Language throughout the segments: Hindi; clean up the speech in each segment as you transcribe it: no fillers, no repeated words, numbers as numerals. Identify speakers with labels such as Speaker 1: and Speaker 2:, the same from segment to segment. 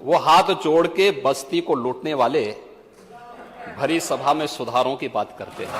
Speaker 1: वो हाथ जोड़ के बस्ती को लूटने वाले भरी सभा में सुधारों की बात करते हैं।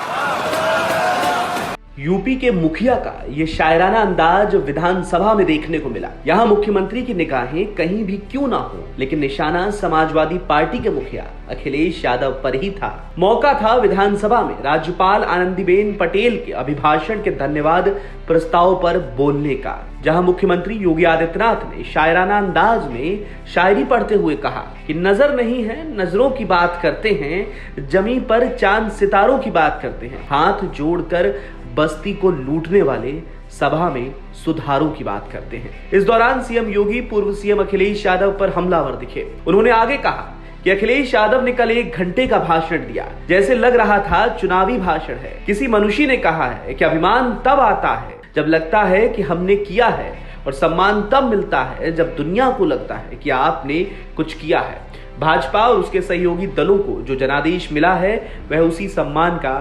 Speaker 2: यूपी के मुखिया का ये शायराना अंदाज विधानसभा में देखने को मिला। यहाँ मुख्यमंत्री की निगाहें कहीं भी क्यों ना हो, लेकिन निशाना समाजवादी पार्टी के मुखिया अखिलेश यादव पर ही था। मौका था विधानसभा में राज्यपाल आनंदीबेन पटेल के अभिभाषण के धन्यवाद प्रस्ताव पर बोलने का, जहां मुख्यमंत्री योगी आदित्यनाथ ने शायराना अंदाज में शायरी पढ़ते हुए कहा कि नजर नहीं है नजरों की बात करते हैं, जमी पर चांद सितारों की बात करते हैं, हाथ जोड़कर बस्ती को लूटने वाले सभा में सुधारों की बात करते हैं। इस दौरान सीएम योगी पूर्व सीएम अखिलेश यादव पर हमलावर दिखे। उन्होंने आगे कहा कि अखिलेश यादव ने कल 1 घंटे का भाषण दिया, जैसे लग रहा था चुनावी भाषण है। किसी मनुष्य ने कहा है कि अभिमान तब आता है जब लगता है कि हमने किया है, और सम्मान तब मिलता है जब दुनिया को लगता है कि आपने कुछ किया है। भाजपा और उसके सहयोगी दलों को जो जनादेश मिला है वह उसी सम्मान का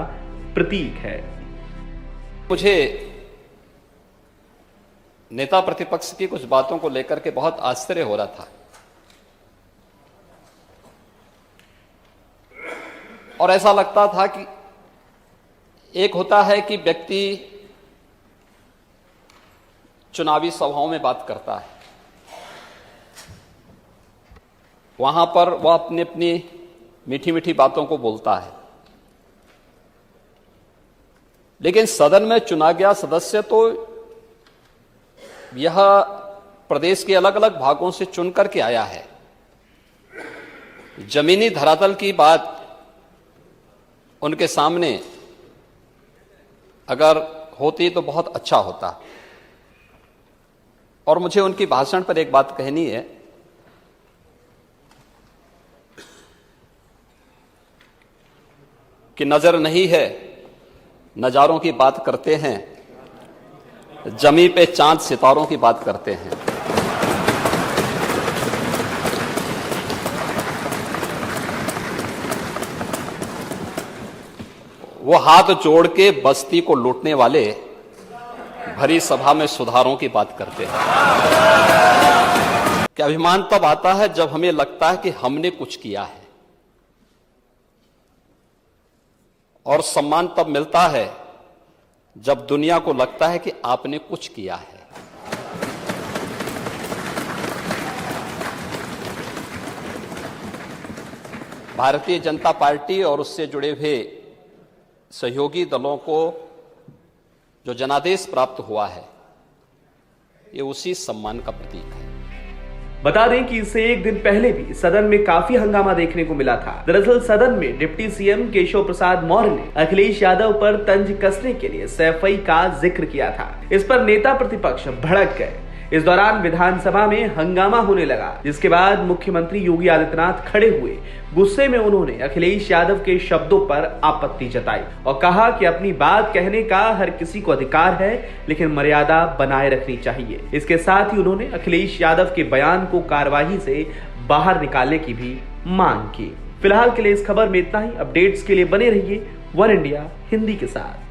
Speaker 2: प्रतीक है।
Speaker 1: मुझे नेता प्रतिपक्ष की कुछ बातों को लेकर के बहुत आश्चर्य हो रहा था, और ऐसा लगता था कि एक होता है कि व्यक्ति चुनावी सभाओं में बात करता है, वहां पर वह अपनी अपनी मीठी मीठी बातों को बोलता है, लेकिन सदन में चुना गया सदस्य तो यह प्रदेश के अलग अलग भागों से चुन करके आया है। जमीनी धरातल की बात उनके सामने अगर होती तो बहुत अच्छा होता। और मुझे उनकी भाषण पर एक बात कहनी है कि नजर नहीं है नजारों की बात करते हैं, जमी पे चांद सितारों की बात करते हैं। वो हाथ जोड़ के बस्ती को लूटने वाले भरी सभा में सुधारों की बात करते हैं। कि अभिमान तब आता है जब हमें लगता है कि हमने कुछ किया है, और सम्मान तब मिलता है जब दुनिया को लगता है कि आपने कुछ किया है। भारतीय जनता पार्टी और उससे जुड़े हुए सहयोगी दलों को जो जनादेश प्राप्त हुआ है, ये उसी सम्मान का प्रतीक है।
Speaker 2: बता दें कि इससे 1 दिन पहले भी सदन में काफी हंगामा देखने को मिला था। दरअसल सदन में डिप्टी सीएम केशव प्रसाद मौर्य ने अखिलेश यादव पर तंज कसने के लिए सैफई का जिक्र किया था। इस पर नेता प्रतिपक्ष भड़क गए। इस दौरान विधानसभा में हंगामा होने लगा, जिसके बाद मुख्यमंत्री योगी आदित्यनाथ खड़े हुए। गुस्से में उन्होंने अखिलेश यादव के शब्दों पर आपत्ति जताई और कहा कि अपनी बात कहने का हर किसी को अधिकार है, लेकिन मर्यादा बनाए रखनी चाहिए। इसके साथ ही उन्होंने अखिलेश यादव के बयान को कार्यवाही से बाहर निकालने की भी मांग की। फिलहाल के लिए इस खबर में इतना ही। अपडेट्स के लिए बने रहिए वन इंडिया हिंदी के साथ।